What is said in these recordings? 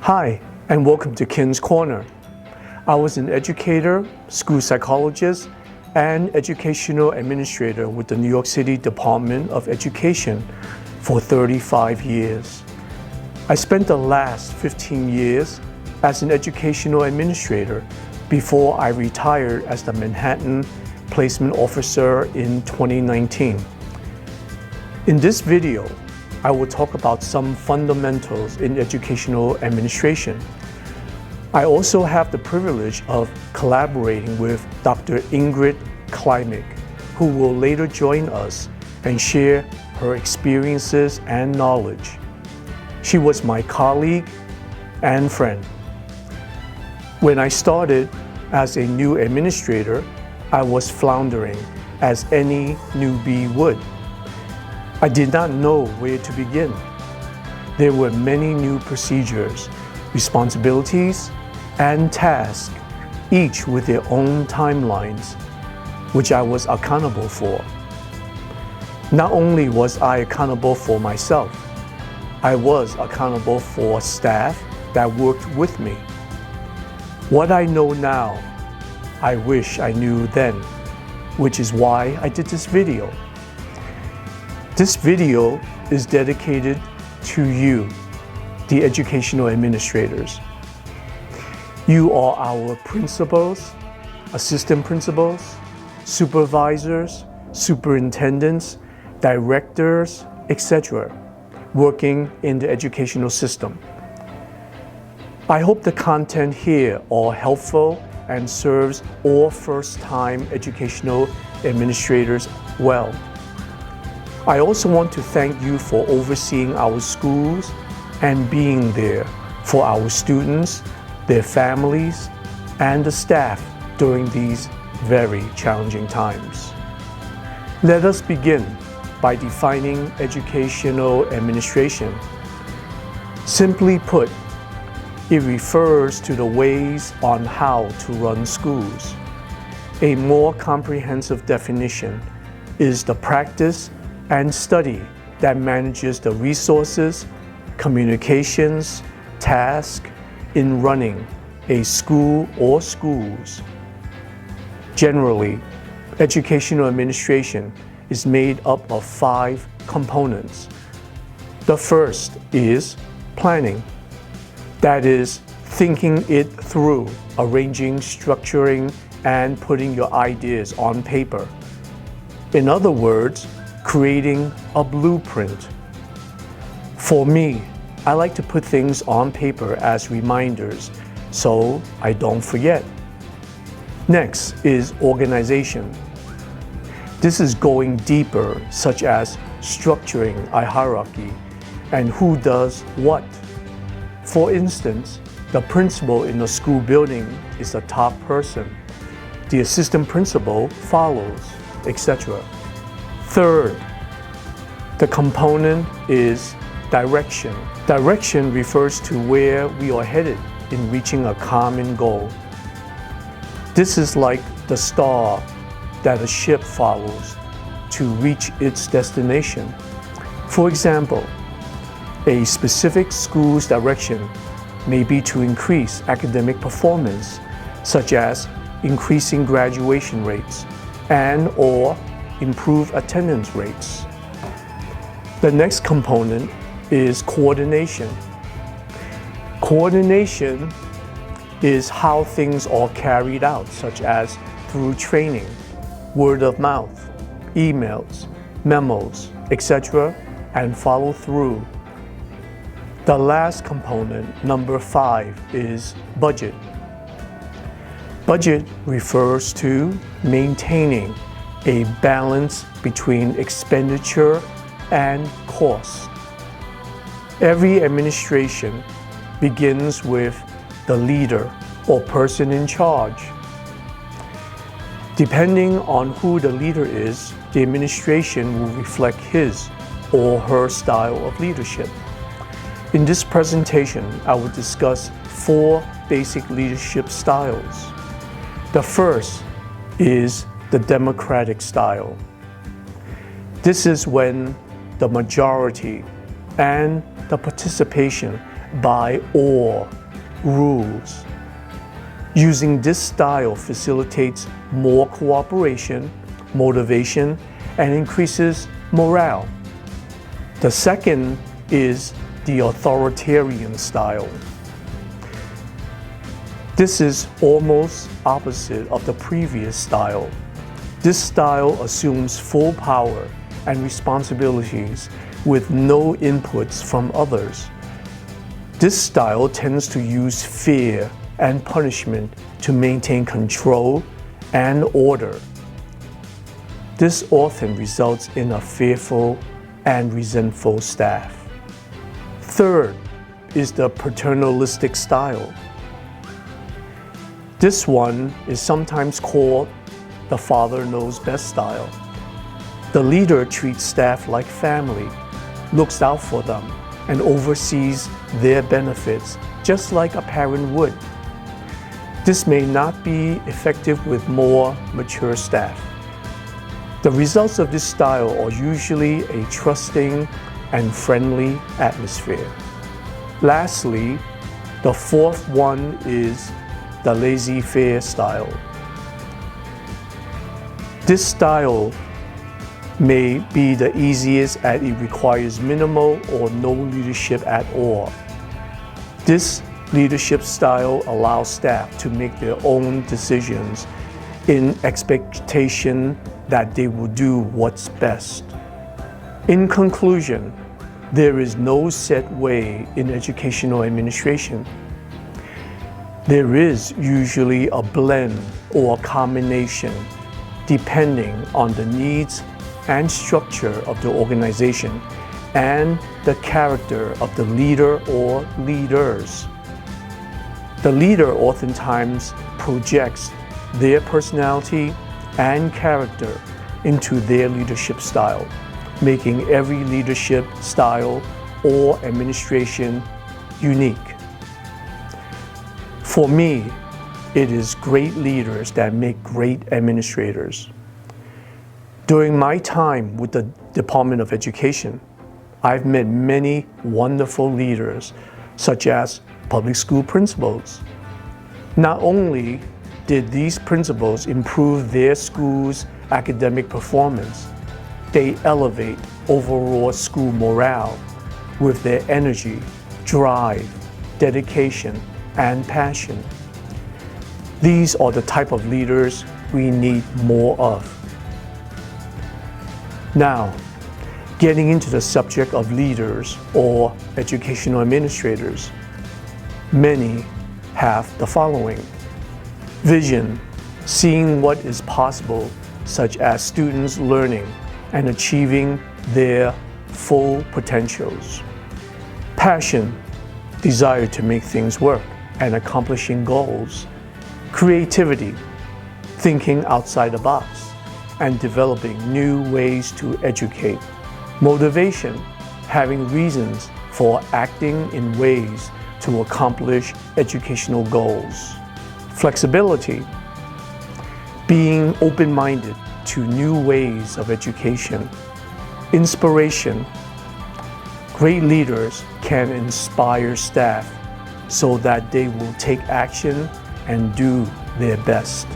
Hi, and welcome to Ken's Corner. I was an educator, school psychologist, and educational administrator with the New York City Department of Education for 35 years. I spent the last 15 years as an educational administrator before I retired as the Manhattan Placement Officer in 2019. In this video, I will talk about some fundamentals in educational administration. I also have the privilege of collaborating with Dr. Ingrid Klimek, who will later join us and share her experiences and knowledge. She was my colleague and friend. When I started as a new administrator, I was floundering, as any newbie would. I did not know where to begin. There were many new procedures, responsibilities, and tasks, each with their own timelines, which I was accountable for. Not only was I accountable for myself, I was accountable for staff that worked with me. What I know now, I wish I knew then, which is why I did this video. This video is dedicated to you, the educational administrators. You are our principals, assistant principals, supervisors, superintendents, directors, etc., working in the educational system. I hope the content here are helpful and serves all first-time educational administrators well. I also want to thank you for overseeing our schools and being there for our students, their families, and the staff during these very challenging times. Let us begin by defining educational administration. Simply put, it refers to the ways on how to run schools. A more comprehensive definition is the practice and study that manages the resources, communications, tasks in running a school or schools. Generally, educational administration is made up of 5 components. The first is planning. That is, thinking it through, arranging, structuring, and putting your ideas on paper. In other words, creating a blueprint. For me, I like to put things on paper as reminders so I don't forget. Next is organization. This is going deeper, such as structuring a hierarchy and who does what. For instance, the principal in a school building is the top person. The assistant principal follows, etc. Third, the component is direction. Direction refers to where we are headed in reaching a common goal. This is like the star that a ship follows to reach its destination. For example, a specific school's direction may be to increase academic performance, such as increasing graduation rates and/or improve attendance rates. The next component is coordination. Coordination is how things are carried out, such as through training, word of mouth, emails, memos, etc., and follow through. The last component, number 5, is budget. Budget refers to maintaining a balance between expenditure and cost. Every administration begins with the leader or person in charge. Depending on who the leader is, the administration will reflect his or her style of leadership. In this presentation, I will discuss 4 basic leadership styles. The first is the democratic style. This is when the majority and the participation by or rules. Using this style facilitates more cooperation, motivation, and increases morale. The second is the authoritarian style. This is almost opposite of the previous style. This style assumes full power and responsibilities with no inputs from others. This style tends to use fear and punishment to maintain control and order. This often results in a fearful and resentful staff. Third is the paternalistic style. This one is sometimes called the father knows best style. The leader treats staff like family, looks out for them, and oversees their benefits just like a parent would. This may not be effective with more mature staff. The results of this style are usually a trusting and friendly atmosphere. Lastly, the fourth one is the laissez-faire style. This style may be the easiest as it requires minimal or no leadership at all. This leadership style allows staff to make their own decisions in expectation that they will do what's best. In conclusion, there is no set way in educational administration. There is usually a blend or a combination depending on the needs and structure of the organization and the character of the leader or leaders. The leader oftentimes projects their personality and character into their leadership style, making every leadership style or administration unique. For me, it is great leaders that make great administrators. During my time with the Department of Education, I've met many wonderful leaders, such as public school principals. Not only did these principals improve their school's academic performance, they elevate overall school morale with their energy, drive, dedication, and passion. These are the type of leaders we need more of. Now, getting into the subject of leaders or educational administrators, many have the following: vision, seeing what is possible, such as students learning and achieving their full potentials. Passion, desire to make things work and accomplishing goals. Creativity, thinking outside the box and developing new ways to educate. Motivation, having reasons for acting in ways to accomplish educational goals. Flexibility, being open-minded to new ways of education. Inspiration, great leaders can inspire staff so that they will take action and do their best.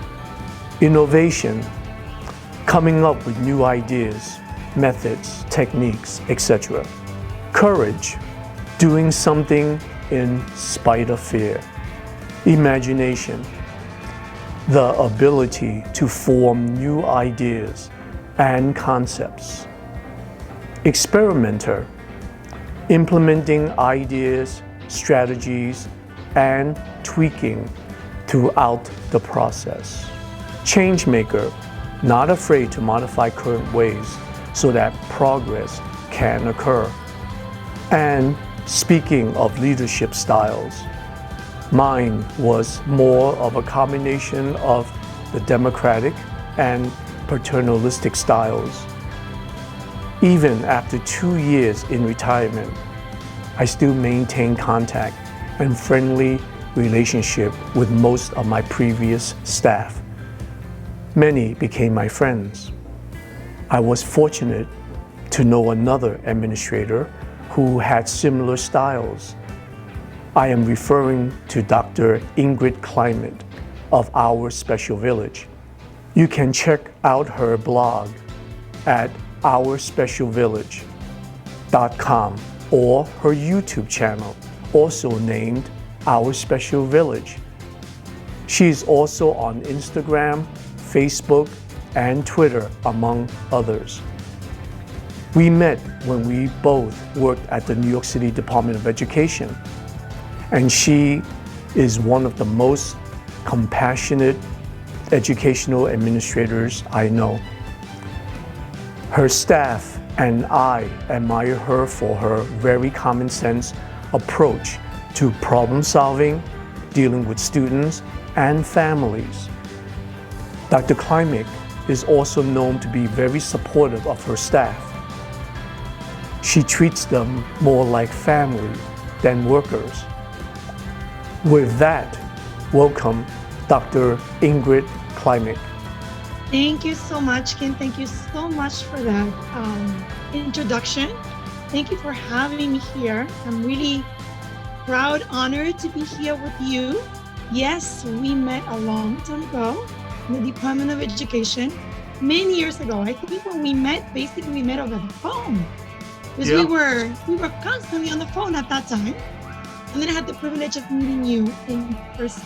Innovation, coming up with new ideas, methods, techniques, etc. Courage, doing something in spite of fear. Imagination, the ability to form new ideas and concepts. Experimenter, implementing ideas, strategies, and tweaking throughout the process. Changemaker, not afraid to modify current ways so that progress can occur. And speaking of leadership styles, mine was more of a combination of the democratic and paternalistic styles. Even after 2 years in retirement, I still maintain contact and friendly relationship with most of my previous staff. Many became my friends. I was fortunate to know another administrator who had similar styles. I am referring to Dr. Ingrid Klimek of Our Special Village. You can check out her blog at OurSpecialVillage.com or her YouTube channel, also named Our Special Village. She is also on Instagram, Facebook, and Twitter, among others. We met when we both worked at the New York City Department of Education, and she is one of the most compassionate educational administrators I know. Her staff and I admire her for her very common sense approach to problem solving, dealing with students and families. Dr. Klimek is also known to be very supportive of her staff. She treats them more like family than workers. With that, welcome Dr. Ingrid Klimek. Thank you so much, Ken. Thank you so much for that introduction. Thank you for having me here. I'm really proud, honored to be here with you. Yes, we met a long time ago in the Department of Education, many years ago. I think when we met, basically we met over the phone. Because we were constantly on the phone at that time. And then I had the privilege of meeting you in person.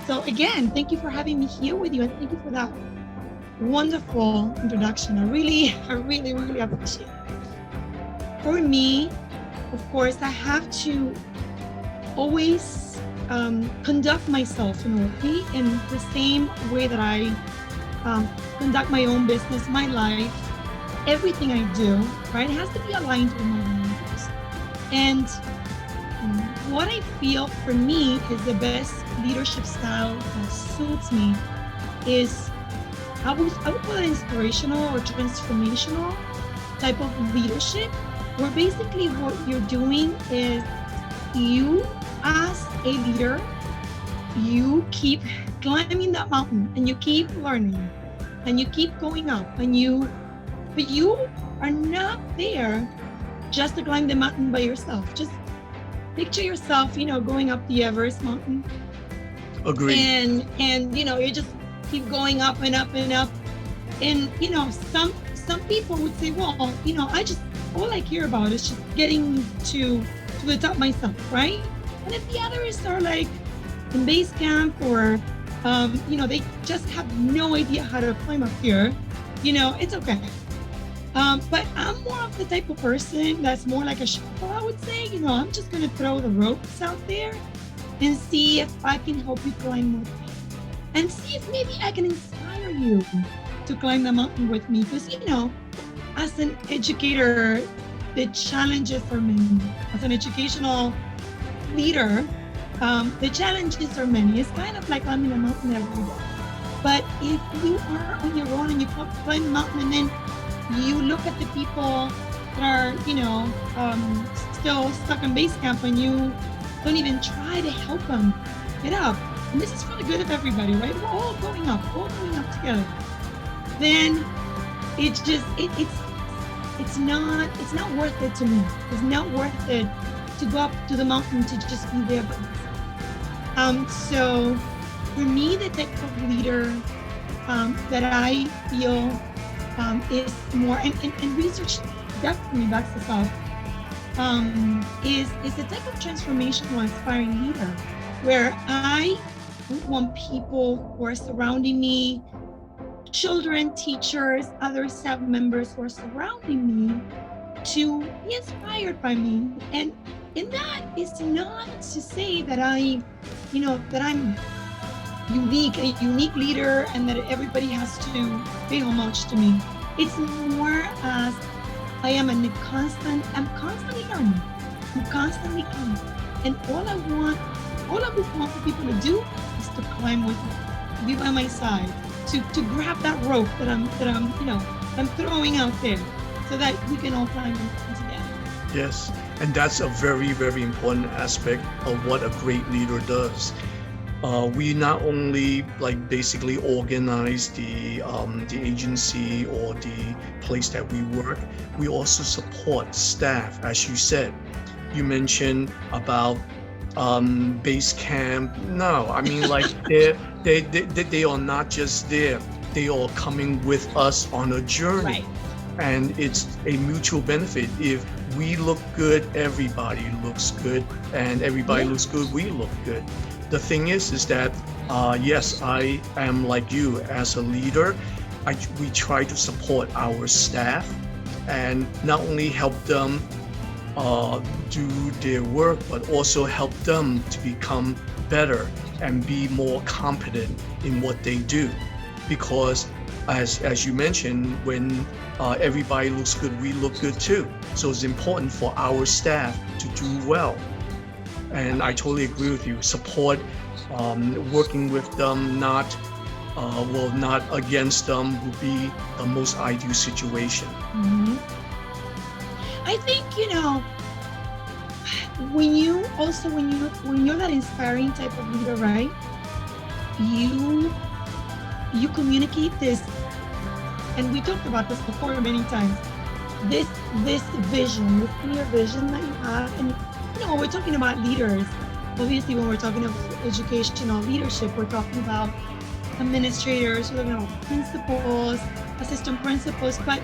So again, thank you for having me here with you, and thank you for that wonderful introduction. I really appreciate it. For me, of course, I have to always conduct myself in the same way that I conduct my own business, my life, everything I do, right? It has to be aligned with my values. And what I feel for me is the best leadership style that suits me is, I would call it inspirational or transformational type of leadership, where basically what you're doing is you as a leader, you keep climbing that mountain and you keep learning and you keep going up but you are not there just to climb the mountain by yourself. Just picture yourself, going up the Everest mountain. Agreed. And you just keep going up and up and up. And some people would say, well, all I care about is just getting to the top myself, right? And if the others are like in base camp or they just have no idea how to climb up here, it's okay. But I'm more of the type of person that's more like a shuffle, I would say. I'm just going to throw the ropes out there and see if I can help you climb with me. And see if maybe I can inspire you to climb the mountain with me. Because, as an educator, the challenges are many. As an educational leader, the challenges are many. It's kind of like climbing a mountain every day. But if you are on your own and you climb the mountain and then you look at the people that are, still stuck in base camp and you don't even try to help them get up. And this is for the good of everybody, right? We're all going up together. Then it's just, it's not worth it to me. It's not worth it to go up to the mountain to just be there by myself. So for me, the type of leader that I feel is more, and research definitely backs this up, is the type of transformational, inspiring leader, where I want people who are surrounding me, children, teachers, other staff members who are surrounding me, to be inspired by me. And that is not to say that I'm unique, a unique leader, and that everybody has to pay homage to me. It's more as I'm constantly learning. I'm constantly coming. And all I want for people to do is to climb with me, to be by my side, to grab that rope that I'm throwing out there, so that we can all climb together. Yes, and that's a very, very important aspect of what a great leader does. We not only basically organize the agency or the place that we work, we also support staff, as you said. you mentioned about base camp. No, I mean, like they are not just there. They are coming with us on a journey. Right. And it's a mutual benefit. If we look good, everybody looks good, and everybody looks good, we look good. The thing is that yes, I am like you as a leader. We try to support our staff and not only help them do their work, but also help them to become better and be more competent in what they do. Because as you mentioned, when everybody looks good, we look good too. So it's important for our staff to do well. And I totally agree with you. Support, working with them, not against them, would be the most ideal situation. Mm-hmm. I think, when you're that inspiring type of leader, right? You communicate this, and we talked about this before many times. This vision, this clear vision that you have, and when we're talking about leaders, obviously when we're talking about educational leadership, we're talking about administrators, we're talking about principals, assistant principals, but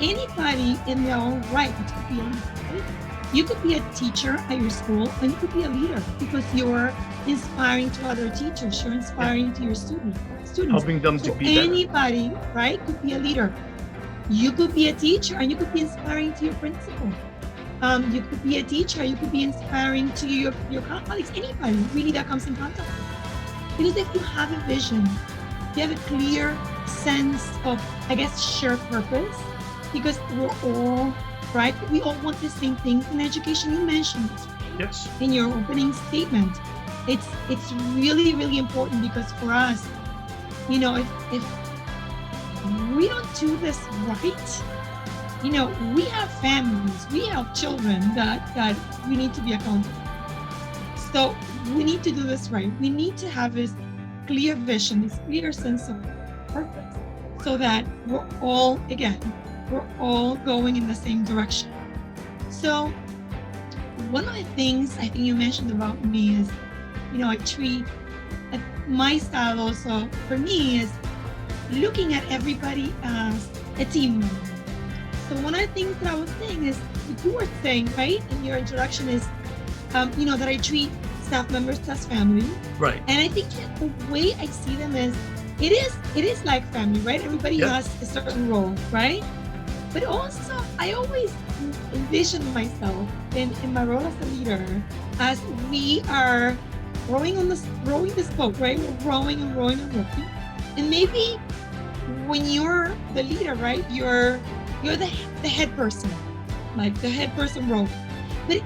anybody in their own right could be a leader, right? You could be a teacher at your school, and you could be a leader because you're inspiring to other teachers, you're inspiring to your students. Helping them to be better. Anybody, right, could be a leader. You could be a teacher, and you could be inspiring to your principal. You could be a teacher, you could be inspiring to your colleagues, anybody really that comes in contact with you. Because if you have a vision, you have a clear sense of, I guess, shared purpose, because we're all, right, we all want the same things in education. You mentioned this, right? Yes. In your opening statement. It's really, really important, because for us, if we don't do this right, we have families, we have children that we need to be accountable. So we need to do this right. We need to have this clear vision, this clear sense of purpose, so that we're all going in the same direction. So one of the things I think you mentioned about me is, I treat my style also for me is looking at everybody as a team member. So one of the things that I was saying is, what you were saying, right, in your introduction is, that I treat staff members as family. Right. And I think that the way I see them is, it is like family, right? Everybody has a certain role, right? But also, I always envision myself in my role as a leader as we are rowing this boat, right? We're rowing and rowing and rowing. And maybe when you're the leader, right, you're the head person, like the head person role. But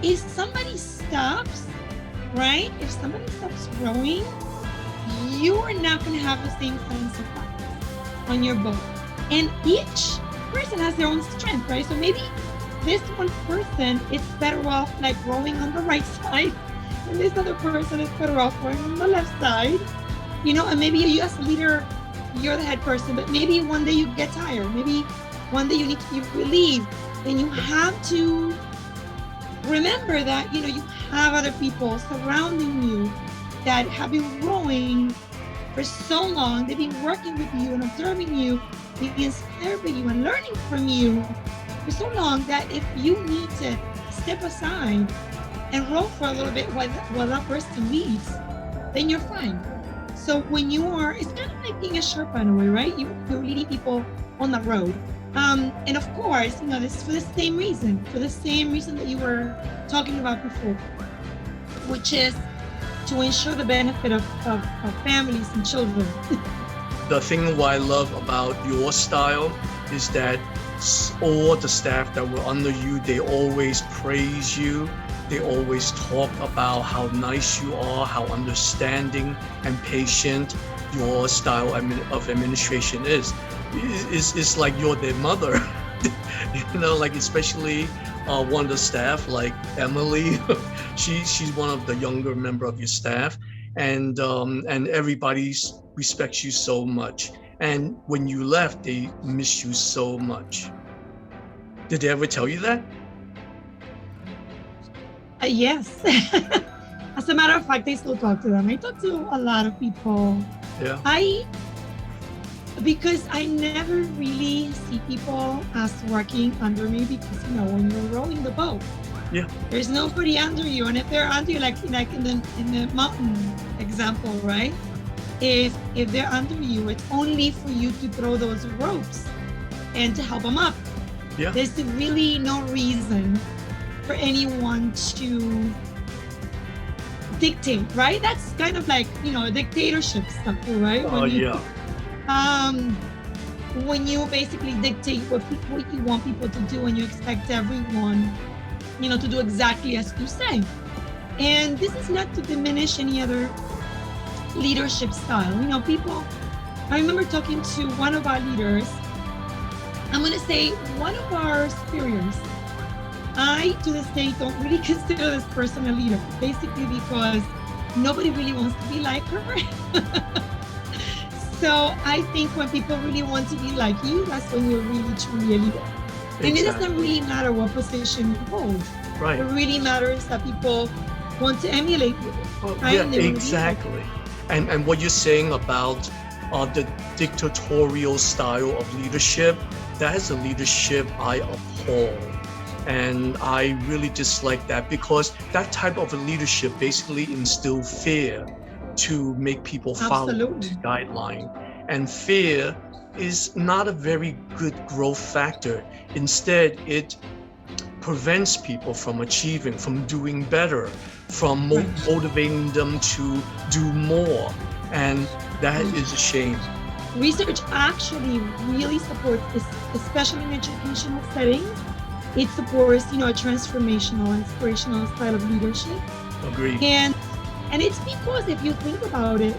if somebody stops, right? If somebody stops rowing, you are not going to have the same sense of purpose on your boat. And each person has their own strength, right? So maybe this one person is better off like rowing on the right side, and this other person is better off rowing on the left side, and maybe you as a leader, you're the head person, but maybe one day you get tired, maybe one day you need to be relieved, and you have to remember that, you have other people surrounding you that have been rowing for so long. They've been working with you and observing you, being inspired by you and learning from you for so long, that if you need to step aside and row for a little bit while that person leads, then you're fine. So when it's kind of like being a Sherpa in a way, right? You're leading people on the road. And of course, this is for the same reason that you were talking about before, which is to ensure the benefit of families and children. The thing what I love about your style is that all the staff that were under you, they always praise you. They always talk about how nice you are, how understanding and patient your style of administration is. It's like you're their mother. Like especially one of the staff, like Emily, she's one of the younger member of your staff, and everybody respects you so much. And when you left, they miss you so much. Did they ever tell you that? Yes. As a matter of fact, I still talk to them. I talk to a lot of people. Yeah. Because I never really see people as working under me, because when you're rowing the boat, Yeah. there's nobody under you, and if they're under you, like in the mountain example, right? If they're under you, it's only for you to throw those ropes and to help them up. Yeah. There's really no reason for anyone to dictate, right? That's kind of like a dictatorship stuff, right? Oh, yeah. When you basically dictate what you want people to do, and you expect everyone, to do exactly as you say. And this is not to diminish any other leadership style. I remember talking to one of our leaders. I'm going to say one of our superiors. I, to this day, don't really consider this person a leader, basically because nobody really wants to be like her. So I think when people really want to be like you, that's when you're really truly a leader. Exactly. And it doesn't really matter what position you hold. Right. It really matters that people want to emulate you. Well, right? Yeah, exactly. And what you're saying about the dictatorial style of leadership, that is a leadership I abhor. And I really dislike that, because that type of a leadership basically instills fear to make people follow the guideline. And fear is not a very good growth factor. Instead, it prevents people from achieving, from doing better, from motivating them to do more. And that is a shame. Research actually really supports this, especially in educational settings. It supports, a transformational, inspirational style of leadership. Agreed. And it's because if you think about it,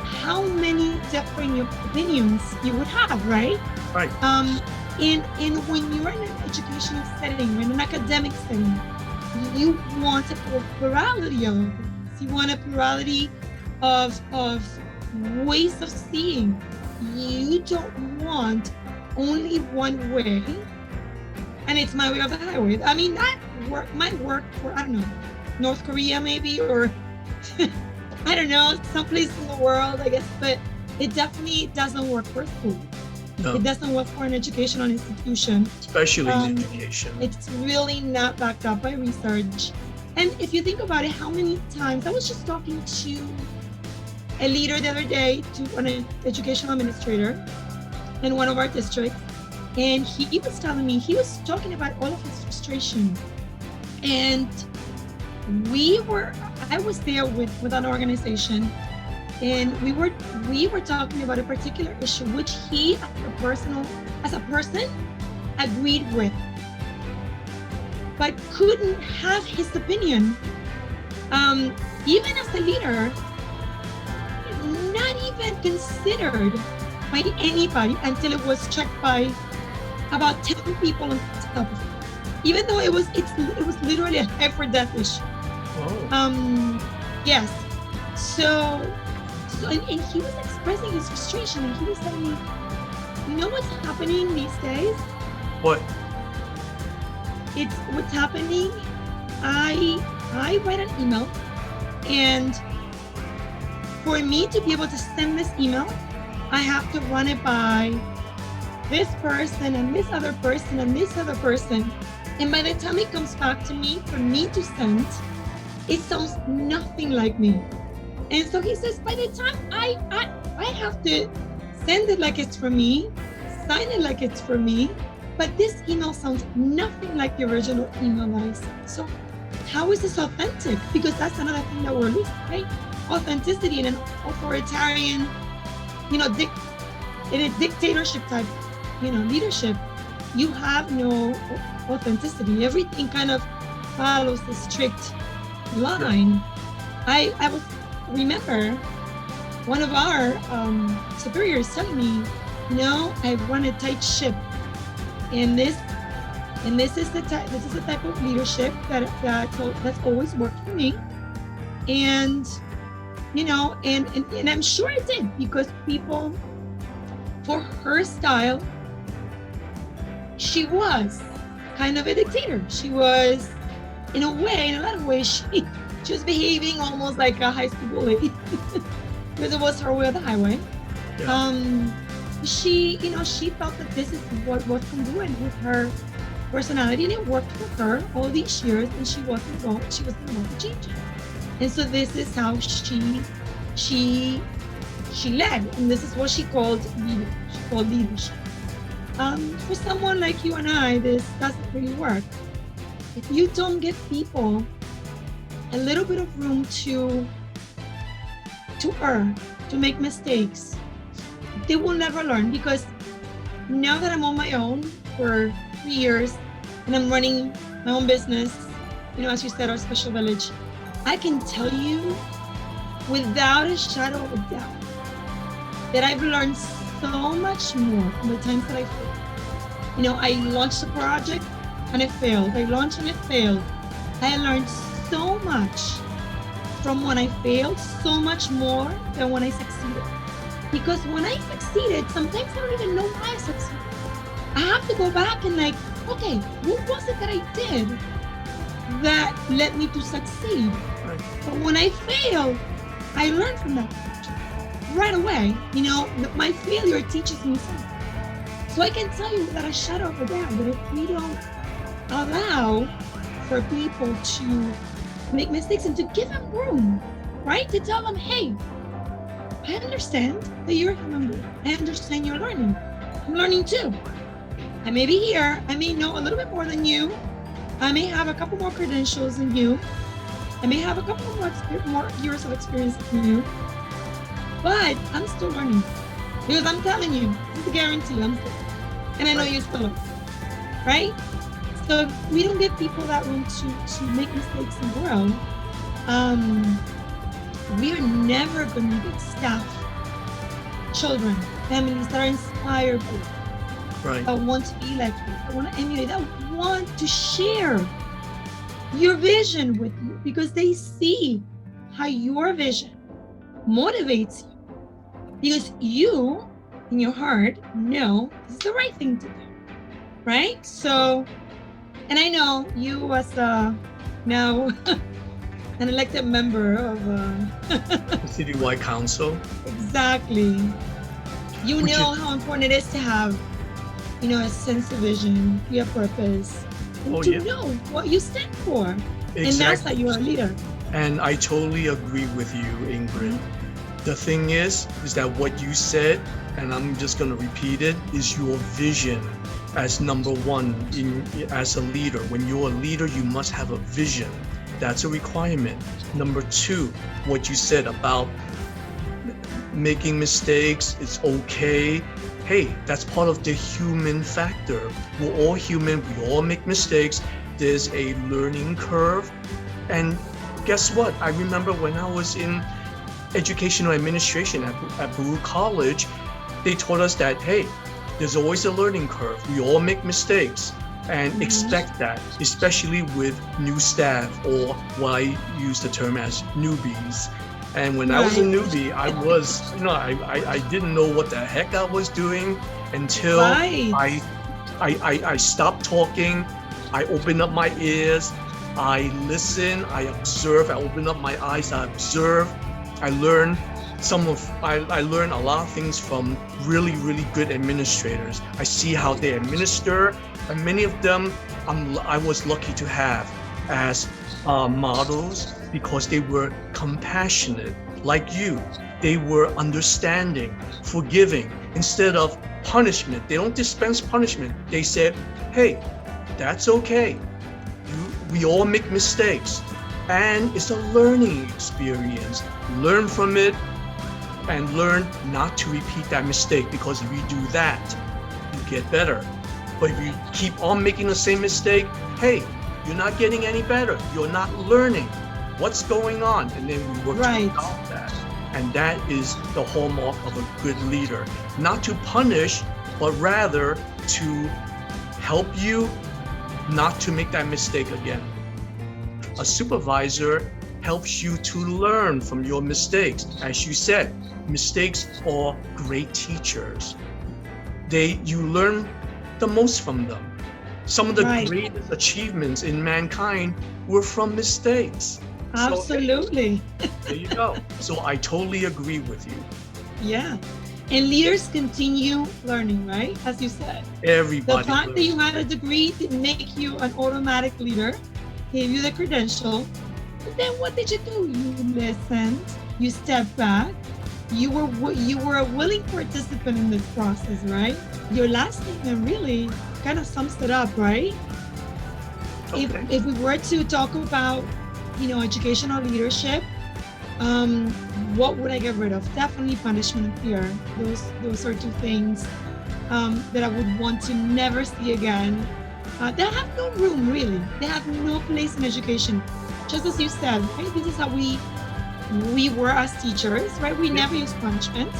how many differing opinions you would have, right? Right. In when you're in an educational setting, in an academic setting, you want a plurality of opinions. You want a plurality of ways of seeing. You don't want only one way, and it's my way or the highway. I mean, that might work for, I don't know, North Korea maybe, or I don't know, someplace in the world, I guess, but it definitely doesn't work for school. No. It doesn't work for an educational institution. Especially in education. It's really not backed up by research. And if you think about it, how many times, I was just talking to a leader the other day, to an educational administrator in one of our districts, and he was telling me, he was talking about all of his frustration. And I was there with an organization, and we were talking about a particular issue which he as a person agreed with, but couldn't have his opinion. Even as a leader, not even considered by anybody until it was checked by about 10 people on top of it. Even though it was literally a life or death issue. Yes. So and he was expressing his frustration, and he was telling me, you know what's happening these days? What? It's what's happening. I write an email, and for me to be able to send this email, I have to run it by this person and this other person and this other person. And by the time it comes back to me, for me to send, it sounds nothing like me. And so he says, by the time I have to send it like it's for me, sign it like it's for me, but this email sounds nothing like the original email that I sent. So how is this authentic? Because that's another thing that we're losing, right? Authenticity in an authoritarian, in a dictatorship type, leadership, you have no authenticity. Everything kind of follows the strict line. I remember one of our superiors telling me, I run a tight ship, and this is the type of leadership that's always worked for me, and and I'm sure it did, because people, for her style, she was kind of a dictator. She was in a way, in a lot of ways, she was behaving almost like a high school bully because it was her way or the highway. Yeah. She felt that this is what was congruent with her personality, and it worked for her all these years, and she wasn't going to change it. And so this is how she led, and this is what she called leadership. For someone like you and I, this doesn't really work. If you don't give people a little bit of room to err, to make mistakes, they will never learn. Because now that I'm on my own for 3 years and I'm running my own business, as you said, our special village, I can tell you without a shadow of a doubt that I've learned so much more from the times that I failed. I launched a project and it failed. I launched and it failed. I learned so much from when I failed, so much more than when I succeeded. Because when I succeeded, sometimes I don't even know why I succeeded. I have to go back and okay, what was it that I did that led me to succeed? Right. But when I failed, I learned from that right away. My failure teaches me something. So I can tell you without a shadow of a doubt that if we don't allow for people to make mistakes and to give them room, right? To tell them, hey, I understand that you're a human being. I understand you're learning. I'm learning too. I may be here. I may know a little bit more than you. I may have a couple more credentials than you. I may have a couple more years of experience than you. But I'm still learning. Because I'm telling you, this is a guarantee. And I know you still learn. Right? So if we don't give people that room to make mistakes and grow, we are never going to get staff, children, families that are inspired by you, Right. that want to be like you, that want to emulate, that want to share your vision with you, because they see how your vision motivates you. Because you, in your heart, know this is the right thing to do, right? So, and I know you as now an elected member of Citywide Council. exactly. You Which know how important it is to have, a sense of vision, clear purpose, and to know what you stand for. Exactly. And that's how you're a leader. And I totally agree with you, Ingrid. The thing is that what you said, and I'm just going to repeat it, is your vision as number one as a leader. When you're a leader, you must have a vision. That's a requirement. Number two, what you said about making mistakes, it's okay. Hey, that's part of the human factor. We're all human, we all make mistakes. There's a learning curve. And guess what? I remember when I was in educational administration at Baruch College, they told us that, hey, there's always a learning curve. We all make mistakes, and expect that, especially with new staff, or what I use the term as newbies. And when I was a newbie, I was, I didn't know what the heck I was doing until I stopped talking. I opened up my ears, I listen, I observe, I open up my eyes, I observe. I learned I learned a lot of things from really, really good administrators. I see how they administer, and many of them I was lucky to have as models, because they were compassionate, like you. They were understanding, forgiving, instead of punishment. They don't dispense punishment. They said, hey, that's okay. We all make mistakes, and it's a learning experience. Learn from it and learn not to repeat that mistake, because if you do that, you get better. But if you keep on making the same mistake, hey, you're not getting any better. You're not learning what's going on, and then we work to resolve that. And that is the hallmark of a good leader. Not to punish, but rather to help you not to make that mistake again. A supervisor helps you to learn from your mistakes. As you said, mistakes are great teachers. You learn the most from them. Some of the Right. greatest achievements in mankind were from mistakes. Absolutely. So there you go. So I totally agree with you. Yeah. And leaders continue learning, right? As you said. The Everybody. fact that you had a degree didn't make you an automatic leader, gave you the credential. But then what did you do? You listened, you stepped back, you were a willing participant in this process, right? Your last statement really kind of sums it up, right? Okay. If we were to talk about, educational leadership, what would I get rid of? Definitely punishment and fear. Those are two things that I would want to never see again. They have no room, really. They have no place in education. Just as you said, right? This is how we were as teachers, right? We never use punishment.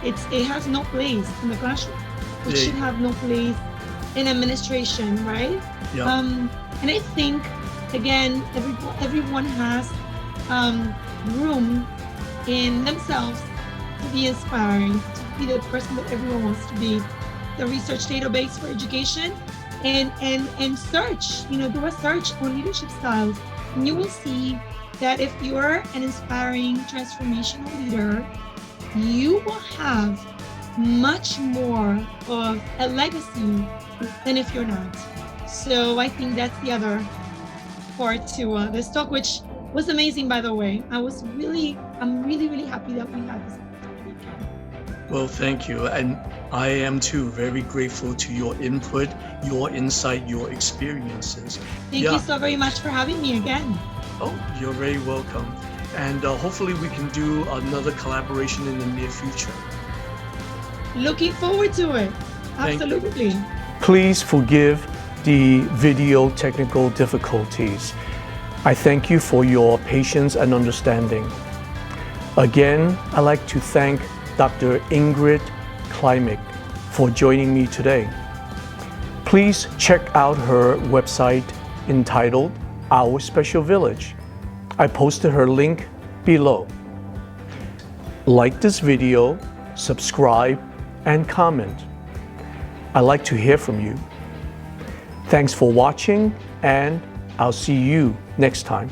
It has no place in the classroom. It should have no place in administration, right? Yeah. And I think, again, everyone has room in themselves to be inspiring, to be the person that everyone wants to be. The research database for education and search, do a search on leadership styles. And you will see that if you're an inspiring, transformational leader, you will have much more of a legacy than if you're not. So I think that's the other part to this talk, which was amazing, by the way. I'm really, really happy that we had this opportunity. Well, thank you. And I am too very grateful to your input, your insight, your experiences. Thank you so very much for having me again. Oh, you're very welcome. And hopefully we can do another collaboration in the near future. Looking forward to it. Absolutely. Please forgive the video technical difficulties. I thank you for your patience and understanding. Again, I'd like to thank Dr. Ingrid Klimek for joining me today. Please check out her website entitled Our Special Village. I posted her link below. Like this video, subscribe, and comment. I'd like to hear from you. Thanks for watching, and I'll see you next time.